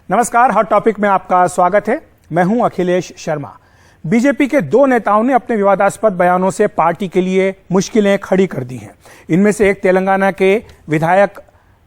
नमस्कार, hot topic में आपका स्वागत है। मैं हूं अखिलेश शर्मा। बीजेपी के दो नेताओं ने अपने विवादास्पद बयानों से पार्टी के लिए मुश्किलें खड़ी कर दी हैं। इनमें से एक तेलंगाना के विधायक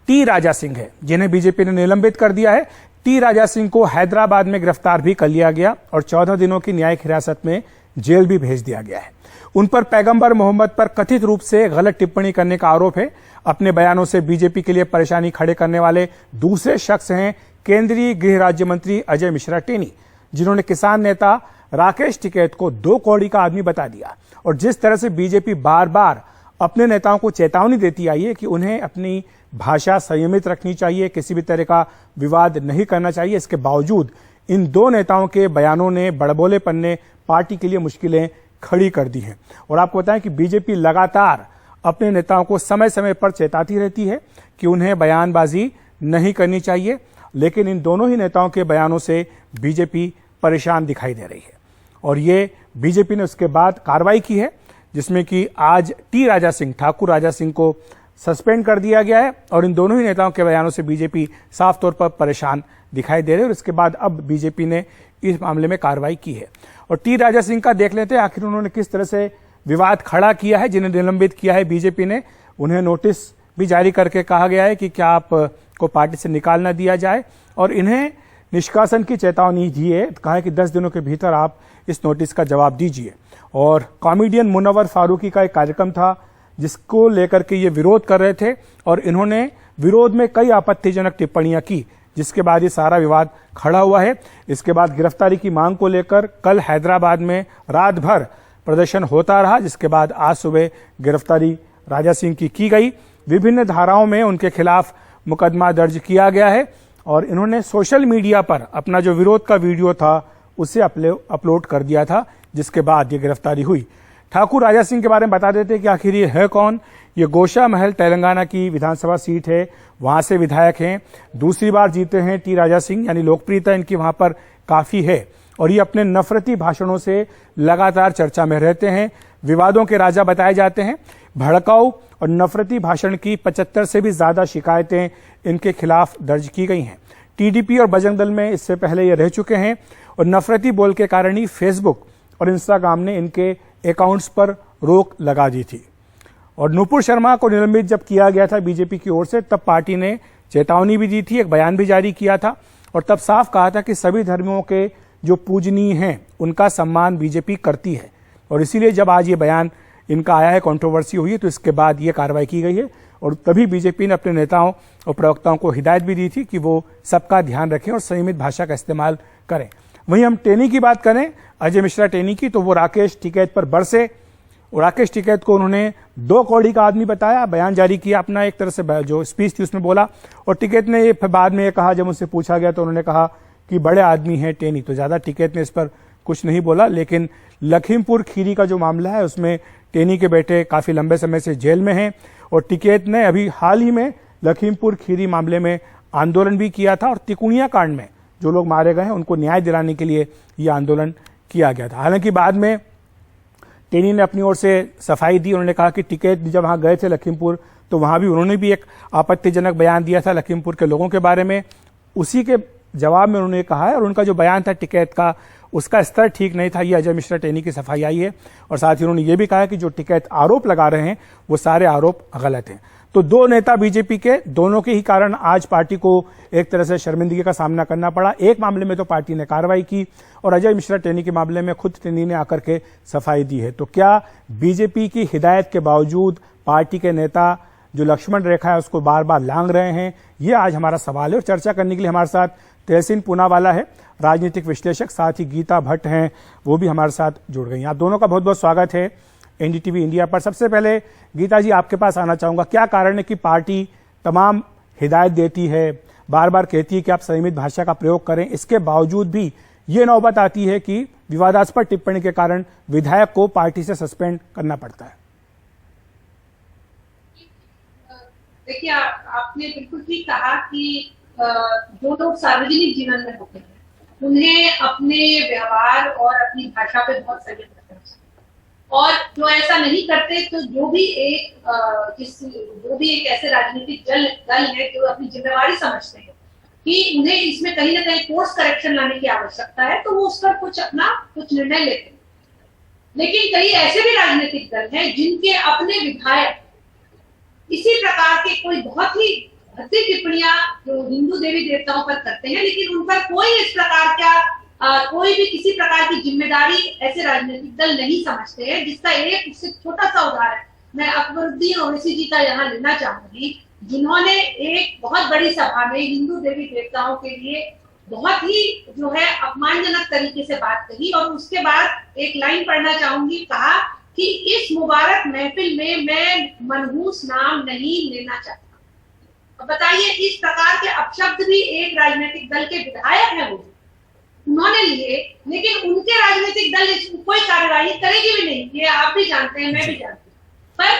टी राजा सिंह है, जिन्हें बीजेपी ने निलंबित कर दिया है। टी राजा सिंह को हैदराबाद में गिरफ्तार भी कर लिया गया और 14 दिनों की न्यायिक हिरासत में जेल भी भेज दिया गया है। उन पर पैगंबर मोहम्मद पर कथित रूप से गलत टिप्पणी करने का आरोप है। अपने बयानों से बीजेपी के लिए परेशानी खड़े करने वाले दूसरे शख्स हैं केंद्रीय गृह राज्य मंत्री अजय मिश्रा टेनी, जिन्होंने किसान नेता राकेश टिकैत को 2 कौड़ी का आदमी बता दिया। और जिस तरह से बीजेपी बार बार अपने नेताओं को चेतावनी देती आई है कि उन्हें अपनी भाषा संयमित रखनी चाहिए, किसी भी तरह का विवाद नहीं करना चाहिए, इसके बावजूद इन दो नेताओं के बयानों ने बड़बोलेपन ने पार्टी के लिए मुश्किलें खड़ी कर दी हैं। और आपको बताएं कि बीजेपी लगातार अपने नेताओं को समय समय पर चेताती रहती है कि उन्हें बयानबाजी नहीं करनी चाहिए, लेकिन इन दोनों ही नेताओं के बयानों से बीजेपी परेशान दिखाई दे रही है। और ये बीजेपी ने उसके बाद कार्रवाई की है, जिसमें कि आज टी राजा सिंह, ठाकुर राजा सिंह को सस्पेंड कर दिया गया है। और इन दोनों ही नेताओं के बयानों से बीजेपी साफ तौर पर परेशान दिखाई दे रही है। और इसके बाद अब बीजेपी ने इस मामले में कार्रवाई की है। और टी राजा सिंह का देख लेते हैं आखिर उन्होंने किस तरह से विवाद खड़ा किया है। जिन्हें निलंबित किया है बीजेपी ने, उन्हें नोटिस भी जारी करके कहा गया है कि क्या आप को पार्टी से निकाल न दिया जाए, और इन्हें निष्कासन की चेतावनी दी है। कहा है कि 10 दिनों के भीतर आप इस नोटिस का जवाब दीजिए। और कॉमेडियन मुनव्वर फारूकी का एक कार्यक्रम था जिसको लेकर के ये विरोध कर रहे थे, और इन्होंने विरोध में कई आपत्तिजनक टिप्पणियां की, जिसके बाद ये सारा विवाद खड़ा हुआ है। इसके बाद गिरफ्तारी की मांग को लेकर कल हैदराबाद में रात भर प्रदर्शन होता रहा, जिसके बाद आज सुबह गिरफ्तारी राजा सिंह की गई। विभिन्न धाराओं में उनके खिलाफ मुकदमा दर्ज किया गया है। और इन्होंने सोशल मीडिया पर अपना जो विरोध का वीडियो था उसे अपलोड कर दिया था, जिसके बाद ये गिरफ्तारी हुई। ठाकुर राजा सिंह के बारे में बता देते कि आखिर ये है कौन। ये गोशा महल तेलंगाना की विधानसभा सीट है, वहां से विधायक हैं, दूसरी बार जीते हैं टी राजा सिंह, यानी लोकप्रियता इनकी वहां पर काफी है। और ये अपने नफरती भाषणों से लगातार चर्चा में रहते हैं, विवादों के राजा बताए जाते हैं। भड़काऊ और नफरती भाषण की 75 से भी ज्यादा शिकायतें इनके खिलाफ दर्ज की गई हैं। टीडीपी और बजरंग दल में इससे पहले ये रह चुके हैं। और नफरती बोल के कारण ही फेसबुक और इंस्टाग्राम ने इनके अकाउंट्स पर रोक लगा दी थी। और नुपुर शर्मा को निलंबित जब किया गया था बीजेपी की ओर से, तब पार्टी ने चेतावनी भी दी थी, एक बयान भी जारी किया था, और तब साफ कहा था कि सभी धर्मों के जो पूजनीय हैं उनका सम्मान बीजेपी करती है। और इसीलिए जब आज ये बयान इनका आया है, कंट्रोवर्सी हुई है, तो इसके बाद ये कार्रवाई की गई है। और तभी बीजेपी ने अपने नेताओं और प्रवक्ताओं को हिदायत भी दी थी कि वो सबका ध्यान रखें और संयमित भाषा का इस्तेमाल करें। वहीं हम टेनी की बात करें, अजय मिश्रा टेनी की, तो वो राकेश टिकैत पर बरसे। और राकेश टिकैत को उन्होंने 2 कौड़ी का आदमी बताया, बयान जारी किया, अपना एक तरह से जो स्पीच थी उसमें बोला। और टिकैत ने बाद में ये कहा, जब उनसे पूछा गया तो उन्होंने कहा कि बड़े आदमी हैं टेनी, तो ज्यादा टिकैत ने इस पर कुछ नहीं बोला। लेकिन लखीमपुर खीरी का जो मामला है उसमें टेनी के बेटे काफी लंबे समय से जेल में हैं। और टिकैत ने अभी हाल ही में लखीमपुर खीरी मामले में आंदोलन भी किया था, और तिकुनिया कांड में जो लोग मारे गए हैं उनको न्याय दिलाने के लिए यह आंदोलन किया गया था। हालांकि बाद में टेनी ने अपनी ओर से सफाई दी। उन्होंने कहा कि टिकैत जब वहां गए थे लखीमपुर, तो वहां भी उन्होंने भी एक आपत्तिजनक बयान दिया था लखीमपुर के लोगों के बारे में। उसी के जवाब में उन्होंने कहा है, और उनका जो बयान था टिकैत का, उसका स्तर ठीक नहीं था। ये अजय मिश्रा टेनी की सफाई आई है। और साथ ही उन्होंने ये भी कहा कि जो टिकैत आरोप लगा रहे हैं वो सारे आरोप गलत हैं। तो दो नेता बीजेपी के, दोनों के ही कारण आज पार्टी को एक तरह से शर्मिंदगी का सामना करना पड़ा। एक मामले में तो पार्टी ने कार्रवाई की, और अजय मिश्रा टेनी के मामले में खुद टेनी ने आकर के सफाई दी है। तो क्या बीजेपी की हिदायत के बावजूद पार्टी के नेता जो लक्ष्मण रेखा है उसको बार बार लांघ रहे हैं? ये आज हमारा सवाल है। और चर्चा करने के लिए हमारे साथ तहसीन पूनावाला है, राजनीतिक विश्लेषक, साथ ही गीता भट्ट हैं, वो भी हमारे साथ जुड़ गई। आप दोनों का बहुत बहुत स्वागत है एनडीटीवी इंडिया पर। सबसे पहले गीता जी आपके पास आना चाहूंगा, क्या कारण है कि पार्टी तमाम हिदायत देती है, बार बार कहती है कि आप संयमित भाषा का प्रयोग करें, इसके बावजूद भी ये नौबत आती है कि विवादास्पद टिप्पणी के कारण विधायक को पार्टी से सस्पेंड करना पड़ता है? देखिए, आपने बिल्कुल ठीक कहा कि जो लोग सार्वजनिक जीवन में होते हैं उन्हें अपने व्यवहार और अपनी भाषा पे बहुत संयम रखना चाहिए। और जो ऐसा नहीं करते, तो जो भी एक ऐसे राजनीतिक दल है जो अपनी जिम्मेवारी समझते हैं कि उन्हें इसमें कहीं ना कहीं कोर्स करेक्शन लाने की आवश्यकता है, तो वो उस पर कुछ निर्णय लेते हैं। लेकिन कई ऐसे भी राजनीतिक दल हैं जिनके अपने विधायक इसी प्रकार के कोई बहुत ही भद्दी टिप्पणियां जो हिंदू देवी देवताओं पर करते हैं, लेकिन उन पर कोई इस प्रकार का कोई भी किसी प्रकार की जिम्मेदारी ऐसे राजनीतिक दल नहीं समझते हैं। जिसका एक उससे छोटा सा उदाहरण मैं अकबरुद्दीन ओवैसी जी का यहाँ लेना चाहूंगी, जिन्होंने एक बहुत बड़ी सभा में हिंदू देवी देवताओं के लिए बहुत ही जो है अपमानजनक तरीके से बात कही, और उसके बाद एक लाइन पढ़ना चाहूंगी, कहा कि इस मुबारक महफिल में मैं मनहूस नाम नहीं लेना चाहता। अब बताइए, इस प्रकार के अपशब्द भी एक राजनीतिक दल के विधायक हैं, वो उन्होंने लिए, लेकिन उनके राजनीतिक दल इसमें कोई कार्यवाही करेगी भी नहीं। ये आप भी जानते हैं, मैं भी जानती हूँ। पर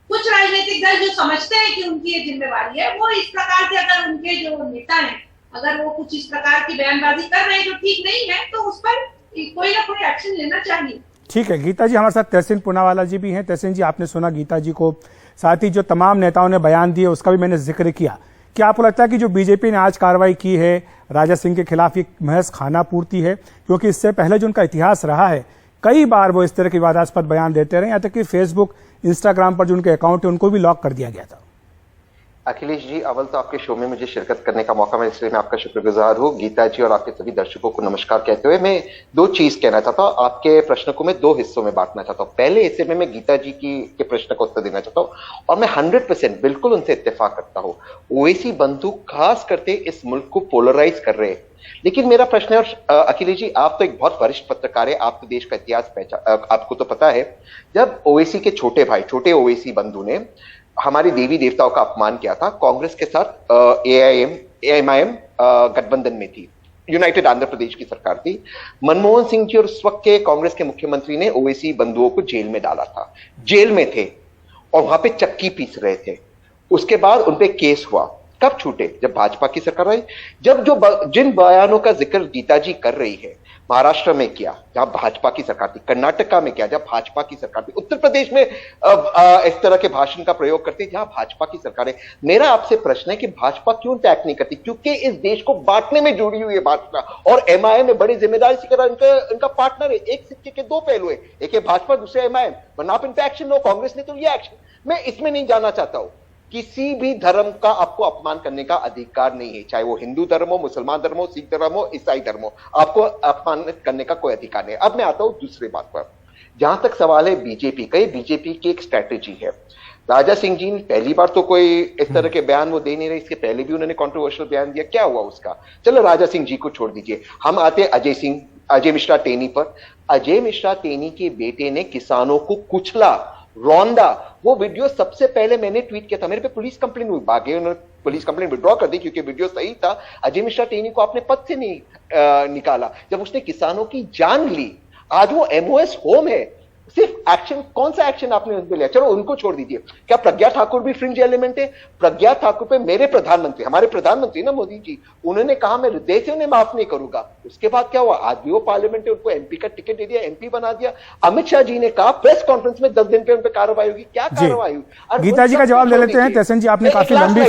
कुछ राजनीतिक दल जो समझते हैं कि उनकी ये जिम्मेवारी है, वो इस प्रकार के, अगर उनके जो नेता हैं अगर वो कुछ इस प्रकार की बयानबाजी कर रहे हैं जो ठीक नहीं है, तो उस पर कोई ना कोई एक्शन लेना चाहिए। ठीक है, गीता जी हमारे साथ तहसीन पूनावाला जी भी हैं। तहसीन जी, आपने सुना गीता जी को, साथ ही जो तमाम नेताओं ने बयान दिए उसका भी मैंने जिक्र किया। क्या आपको लगता है कि जो बीजेपी ने आज कार्रवाई की है राजा सिंह के खिलाफ, ये महज खाना पूर्ति है? क्योंकि इससे पहले जो उनका इतिहास रहा है, कई बार वो इस तरह के विवादास्पद बयान देते रहे, यहाँ तक कि फेसबुक, इंस्टाग्राम पर जो उनके अकाउंट है उनको भी लॉक कर दिया गया था। अखिलेश जी, अव्वल तो आपके शो में मुझे शिरकत करने का मौका मिला, इसलिए मैं आपका शुक्रगुजार हूँ। गीता जी और आपके सभी दर्शकों को नमस्कार कहते हुए मैं दो चीज कहना चाहता हूँ। आपके प्रश्न को मैं दो हिस्सों में बांटना चाहता हूँ। पहले हिस्से में मैं गीता जी के प्रश्न का उत्तर देना चाहता हूँ, और मैं 100% बिल्कुल उनसे इत्तेफाक करता हूँ। ओवैसी बंधु खास करके इस मुल्क को पोलराइज कर रहे हैं। लेकिन मेरा प्रश्न है, और अखिलेश जी आप तो एक बहुत वरिष्ठ पत्रकार है, आप तो देश का इतिहास आपको तो पता है, जब ओवैसी के छोटे ओवैसी बंधु ने हमारी देवी देवताओं का अपमान किया था, कांग्रेस के साथ एआईएमआईएम गठबंधन में थी, यूनाइटेड आंध्र प्रदेश की सरकार थी। मनमोहन सिंह जी और उस वक्त के कांग्रेस के मुख्यमंत्री ने ओवैसी बंधुओं को जेल में डाला था, जेल में थे और वहां पे चक्की पीस रहे थे। उसके बाद उनपे केस हुआ। कब छूटे? जब भाजपा की सरकार आई। जब जिन बयानों का जिक्र गीता जी कर रही है, महाराष्ट्र में किया जहां भाजपा की सरकार थी, कर्नाटका में किया जहां भाजपा की सरकार थी, उत्तर प्रदेश में इस तरह के भाषण का प्रयोग करते जहां भाजपा की सरकार है। मेरा आपसे प्रश्न है कि भाजपा क्यों टैग नहीं करती? क्योंकि इस देश को बांटने में जुड़ी हुई है भाजपा, और एमआईएम में बड़ी जिम्मेदारी से इनका पार्टनर है। एक सिक्के के दो पहलू है, एक है भाजपा, दूसरे एमआईएम। वरना आप इन पे एक्शन लो, कांग्रेस ने तो ये एक्शन। मैं इसमें नहीं जाना चाहता हूं। किसी भी धर्म का आपको अपमान करने का अधिकार नहीं है, चाहे वो हिंदू धर्म हो, मुसलमान धर्म हो, सिख धर्म हो, ईसाई धर्म हो, आपको अपमान करने का कोई अधिकार नहीं है। अब मैं आता हूं दूसरी बात पर, जहां तक सवाल है बीजेपी का। बीजेपी की एक स्ट्रैटेजी है। राजा सिंह जी ने पहली बार तो कोई इस तरह के बयान वो दे नहीं रहे, इसके पहले भी उन्होंने कंट्रोवर्शियल बयान दिया। क्या हुआ उसका? चलो राजा सिंह जी को छोड़ दीजिए, हम आते अजय मिश्रा टेनी पर। अजय मिश्रा टेनी के बेटे ने किसानों को कुचला, रौंदा। वो वीडियो सबसे पहले मैंने ट्वीट किया था, मेरे पे पुलिस कंप्लेंट हुई, भागे उन्होंने पुलिस कंप्लेंट विड्रॉ कर दी क्योंकि वीडियो सही था। अजय मिश्रा टेनी को आपने पद से नहीं निकाला जब उसने किसानों की जान ली। आज वो एमओएस होम है। सिर्फ एक्शन, कौन सा एक्शन आपने उन पे लिया? चलो उनको छोड़ दीजिए। क्या प्रज्ञा ठाकुर भी फ्रिंज एलिमेंट है? प्रज्ञा ठाकुर पे मेरे प्रधानमंत्री, हमारे प्रधानमंत्री ना मोदी जी, उन्होंने कहा मैं हृदय से उन्हें माफ नहीं करूंगा। उसके बाद क्या हुआ? आज भी वो पार्लियामेंट है, उनको एमपी का टिकट दे दिया, एमपी बना दिया। अमित शाह जी ने कहा प्रेस कॉन्फ्रेंस में 10 दिन पे उन पर कार्रवाई होगी। क्या कार्रवाई हुई? गीता जी का जवाब ले लेते हैं। तहसीन जी, आपने काफी लंबी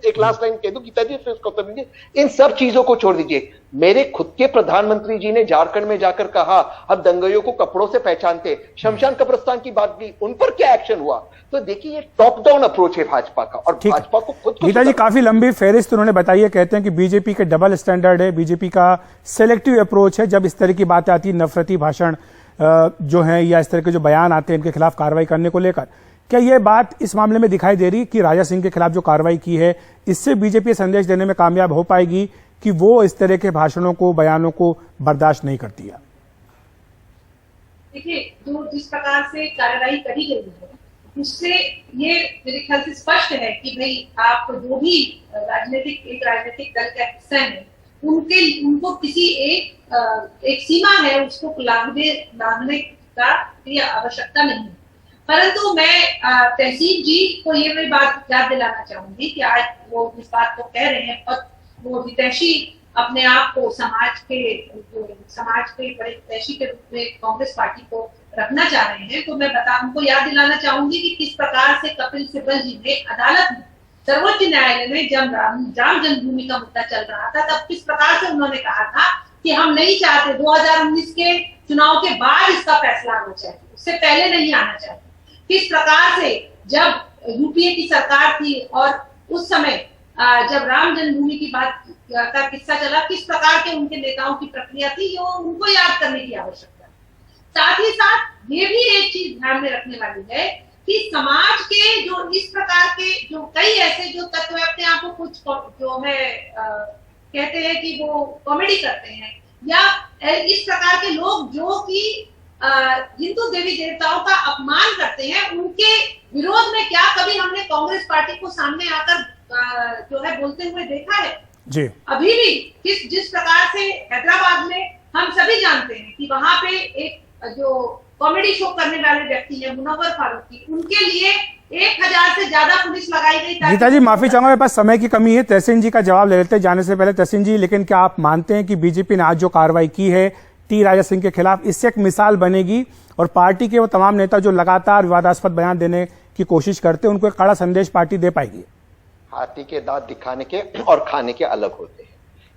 एक लास्ट लाइन कह दूं गीता जी, फिर उसको उत्तर दीजिए। इन सब चीजों को छोड़ दीजिए। मेरे खुद के प्रधानमंत्री जी ने झारखंड में जाकर कहा हम दंगइयों को कपड़ों से पहचानते, शमशान कब्रिस्तान की बात की, उन पर क्या एक्शन हुआ? तो देखिए ये टॉप डाउन अप्रोच है भाजपा का, और भाजपा को खुद गीता जी काफी लंबी फेहरिस्त उन्होंने बताई है। कहते हैं कि बीजेपी के डबल स्टैंडर्ड है, बीजेपी का सेलेक्टिव अप्रोच है। जब इस तरह की बातें आती है, नफरती भाषण जो है या इस तरह के जो बयान आते हैं इनके खिलाफ कार्रवाई करने को लेकर, क्या यह बात इस मामले में दिखाई दे रही है कि राजा सिंह के खिलाफ जो कार्रवाई की है इससे बीजेपी संदेश देने में कामयाब हो पाएगी कि वो इस तरह के भाषणों को, बयानों को बर्दाश्त नहीं करती है? देखिए, जो जिस प्रकार से कार्रवाई करी गई है उससे ये मेरे ख्याल से स्पष्ट है कि भाई आप जो भी एक राजनीतिक दल का हिस्सा है, उनको किसी एक सीमा है उसको लांघने का आवश्यकता नहीं है। परंतु मैं तहसीन जी को ये मैं बात याद दिलाना चाहूंगी कि आज वो इस बात को कह रहे हैं और वो हितैषी अपने आप को समाज के बड़े हितैषी के रूप में कांग्रेस पार्टी को रखना चाह रहे हैं। तो मैं उनको याद दिलाना चाहूंगी कि किस प्रकार से कपिल सिब्बल जी ने अदालत में सर्वोच्च न्यायालय में जब राम जन्मभूमि का मुद्दा चल रहा था, तब किस प्रकार से उन्होंने कहा था कि हम नहीं चाहते 2019 के चुनाव के बाद इसका फैसला आना चाहिए, उससे पहले नहीं आना चाहिए। किस प्रकार से जब यूपीए की सरकार थी और उस समय जब राम जन्मभूमि की बात का किस्सा चला, किस प्रकार के उनके नेताओं की प्रक्रिया थी, ये उनको याद करने की आवश्यकता है। साथ ही साथ ये भी एक चीज ध्यान में रखने वाली है कि समाज के जो इस प्रकार के जो कई ऐसे जो तत्व अपने आप को कुछ जो है कहते हैं कि वो कॉमेडी करते हैं, या इस प्रकार के लोग जो कि हिंदू देवी देवताओं का अपमान करते हैं, उनके विरोध में क्या कभी हमने कांग्रेस पार्टी को सामने आकर जो है बोलते हुए देखा है? जी। अभी भी जिस प्रकार से हैदराबाद में हम सभी जानते हैं कि वहां पे एक जो कॉमेडी शो करने वाले व्यक्ति है मुनव्वर फारूकी, उनके लिए 1000 से ज्यादा पुलिस लगाई गई। गीता जी, माफी चाहूंगा, मेरे पास समय की कमी है, तहसीन जी का जवाब ले लेते हैं जाने से पहले। तहसीन जी, लेकिन क्या आप मानते हैं कि बीजेपी ने आज जो कार्रवाई की है टी राजा सिंह के खिलाफ, इससे एक मिसाल बनेगी और पार्टी के वो तमाम नेता जो लगातार विवादास्पद बयान देने की कोशिश करते हैं, उनको एक कड़ा संदेश पार्टी दे पाएगी? हाथी के दांत दिखाने के और खाने के अलग होते हैं।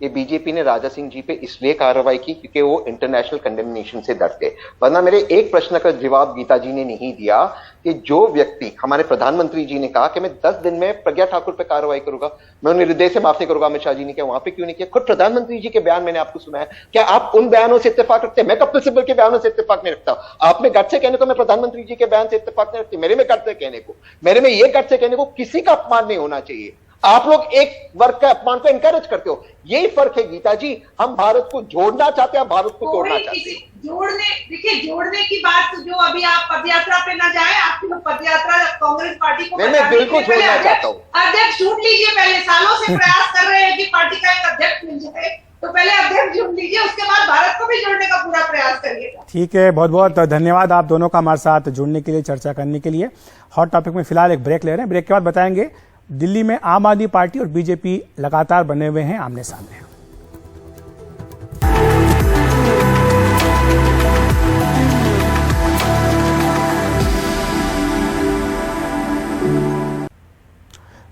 ये बीजेपी ने राजा सिंह जी पे इसलिए कार्रवाई की क्योंकि वो इंटरनेशनल कंडेमनेशन से डरते, वरना मेरे एक प्रश्न का जवाब गीता जी ने नहीं दिया कि जो व्यक्ति, हमारे प्रधानमंत्री जी ने कहा कि मैं 10 दिन में प्रज्ञा ठाकुर पे कार्रवाई करूंगा, मैं उन्हें हृदय से माफ नहीं करूंगा, अमित शाह जी ने किया, वहां पे क्यों नहीं किया? खुद प्रधानमंत्री जी के बयान मैंने आपको सुनाया। क्या आप उन बयानों से इत्तेफाक रखते हैं? मैं कपिल सिब्बल के बयानों से इत्तेफाक नहीं रखता। आप में गट से कहने को मैं प्रधानमंत्री जी के बयान से इत्तेफाक नहीं रखती, मेरे में गट से कहने को, मेरे में ये गट से कहने को किसी का अपमान नहीं होना चाहिए। आप लोग एक वर्ग के अपमान को एनकरेज करते हो, यही फर्क है गीता जी। हम भारत को जोड़ना चाहते हैं, भारत को तोड़ना चाहते हैं। जोड़ने की बात जो अभी आप पदयात्रा पे ना जाए, आपकी पदयात्रा कांग्रेस पार्टी को मैं बिल्कुल जोड़ना चाहता हूँ। अध्यक्ष ढूंढ लीजिए, पहले सालों से प्रयास कर रहे हैं कि पार्टी का एक अध्यक्ष मिल जाए, तो पहले अध्यक्ष ढूंढ लीजिए, उसके बाद भारत को भी जोड़ने का पूरा प्रयास करिएगा। ठीक है, बहुत बहुत धन्यवाद आप दोनों का हमारे साथ जुड़ने के लिए, चर्चा करने के लिए। हॉट टॉपिक में फिलहाल एक ब्रेक ले रहे हैं, ब्रेक के बाद बताएंगे दिल्ली में आम आदमी पार्टी और बीजेपी लगातार बने हुए हैं आमने सामने।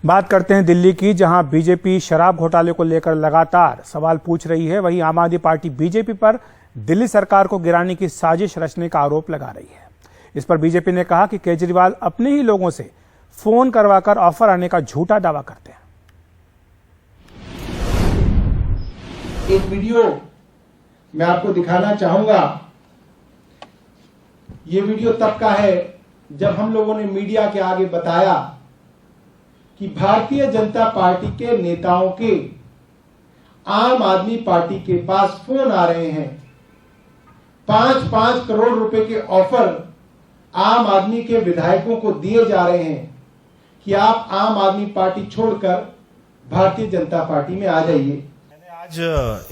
बात करते हैं दिल्ली की, जहां बीजेपी शराब घोटाले को लेकर लगातार सवाल पूछ रही है। वहीं आम आदमी पार्टी बीजेपी पर दिल्ली सरकार को गिराने की साजिश रचने का आरोप लगा रही है। इस पर बीजेपी ने कहा कि केजरीवाल अपने ही लोगों से फोन करवाकर ऑफर आने का झूठा दावा करते हैं। एक वीडियो मैं आपको दिखाना चाहूंगा। ये वीडियो तब का है जब हम लोगों ने मीडिया के आगे बताया कि भारतीय जनता पार्टी के नेताओं के आम आदमी पार्टी के पास फोन आ रहे हैं। 5-5 करोड़ रुपए के ऑफर आम आदमी के विधायकों को दिए जा रहे हैं कि आप आम आदमी पार्टी छोड़कर भारतीय जनता पार्टी में आ जाइए। मैंने आज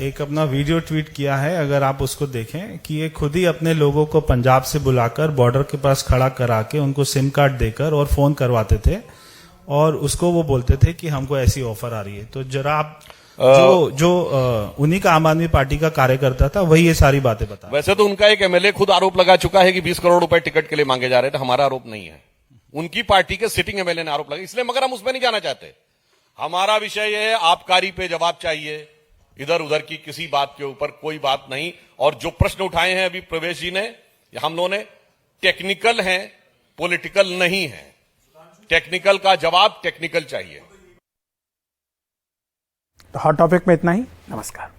एक अपना वीडियो ट्वीट किया है, अगर आप उसको देखें, कि ये खुद ही अपने लोगों को पंजाब से बुलाकर बॉर्डर के पास खड़ा करा के उनको सिम कार्ड देकर और फोन करवाते थे और उसको वो बोलते थे कि हमको ऐसी ऑफर आ रही है। तो जरा आप जो उन्हीं का आम आदमी पार्टी का कार्यकर्ता था वही ये सारी बातें बता। वैसे तो उनका एक एमएलए खुद आरोप लगा चुका है कि 20 करोड़ रुपए टिकट के लिए मांगे जा रहे थे। हमारा आरोप नहीं है, उनकी पार्टी के सिटिंग एमएलए ने आरोप लगाया, इसलिए मगर हम उसमें नहीं जाना चाहते। हमारा विषय यह है, आबकारी पे जवाब चाहिए, इधर उधर की किसी बात के ऊपर कोई बात नहीं। और जो प्रश्न उठाए हैं अभी प्रवेश जी ने, हम लोगों ने, टेक्निकल हैं, पॉलिटिकल नहीं है। टेक्निकल का जवाब टेक्निकल चाहिए। तो हॉट टॉपिक में इतना ही। नमस्कार।